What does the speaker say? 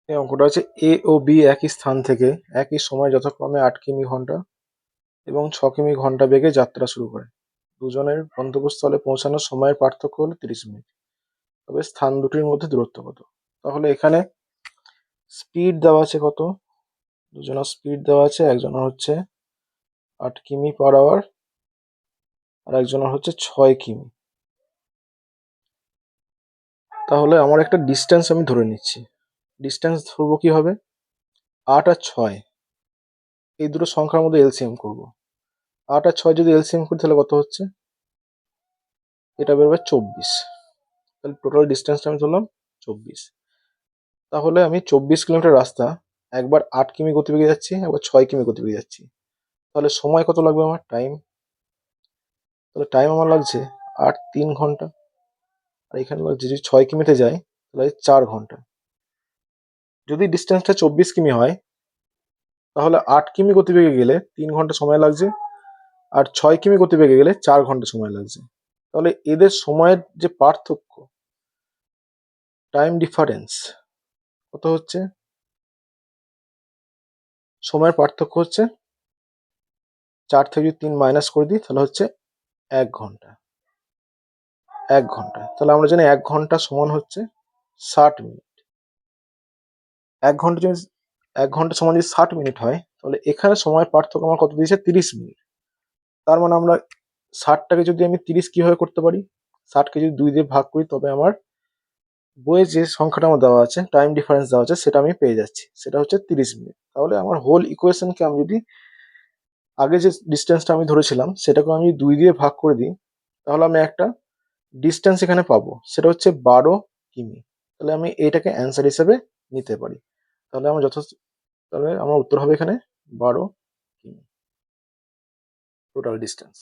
এই অঙ্কটা আছে এ ও বি একই স্থান থেকে একই সময় যথাক্রমে 8 কিমি ঘন্টা এবং 6 কিমি ঘন্টা বেগে যাত্রা শুরু করে। দুজনের গন্তব্যস্থলে পৌঁছানোর সময়ের পার্থক্য হলো 30 মিনিট। তবে স্থান দুটির মধ্যে দূরত্ব কত? তাহলে এখানে স্পিড দেওয়া আছে কত? দুজনের স্পিড দেওয়া আছে, একজনের হচ্ছে 8 কিমি/আওয়ার আর একজনের হচ্ছে 6 কিমি। তাহলে আমার একটা ডিস্টেন্স আমি ধরে নিচ্ছি। ডিস্টেন্স ধরবো কিভাবে? 8 আর 6 এই দুটো সংখ্যার মধ্যে এলসিএম করব। 8 আর 6 যদি এলসিএম করি তাহলে কত হচ্ছে? এটা বেরোবে 24। তাহলে টোটাল ডিস্টেন্সটা আমি ধরলাম 24। তাহলে আমি 24 কিলোমিটার রাস্তা একবার 8 কিমি গতিবেগে যাচ্ছি, একবার 6 কিমি গতিবেগে যাচ্ছি। তাহলে সময় কত লাগবে আমার? টাইম। তাহলে টাইম আমার লাগছে 8 3 ঘন্টা। আর এখানে যদি 6 কিমিতে যাই তাহলে 4 ঘন্টা। যদি ডিস্টেন্সটা 24 কিমি হয় তাহলে 8 কিমি গতিবেগে গেলে 3 ঘন্টা সময় লাগছে, আর 6 কিমি গতিবেগে গেলে 4 ঘন্টা সময় লাগছে। তাহলে এদের সময়ের যে পার্থক্য, টাইম ডিফারেন্স কত হচ্ছে? সময়ের পার্থক্য হচ্ছে 4 থেকে যদি 3 মাইনাস করে দিই তাহলে হচ্ছে 1 ঘন্টা। 1 ঘন্টা, তাহলে আমরা জানি 1 ঘন্টা সমান হচ্ছে 60 মিনিট। 1 ঘন্টা যদি 1 ঘন্টা সমান যদি 60 মিনিট হয় তাহলে এখানে সময়ের পার্থক্য আমার কত দিয়েছে? 30 মিনিট। তার মানে আমরা 60টাকে যদি আমি 30 কিভাবে করতে পারি? 60কে যদি 2 দিয়ে ভাগ করি তবে আমার বইয়ে যে সংখ্যাটা আমার দেওয়া আছে, টাইম ডিফারেন্স দেওয়া আছে, সেটা আমি পেয়ে যাচ্ছি। সেটা হচ্ছে 30 মিনিট। তাহলে আমার হোল ইকুয়েশনকে আমি যদি আগে যে ডিস্টেন্সটা আমি ধরেছিলাম সেটাকে আমি 2 দিয়ে ভাগ করে দিই তাহলে আমি একটা ডিস্টেন্স এখানে পাবো, সেটা হচ্ছে 12 কিমি। তাহলে আমি এটাকে অ্যান্সার হিসেবে নিতে পারি। তাহলে আমার তাহলে আমার উত্তর হবে এখানে 12 কিমি টোটাল ডিস্টেন্স।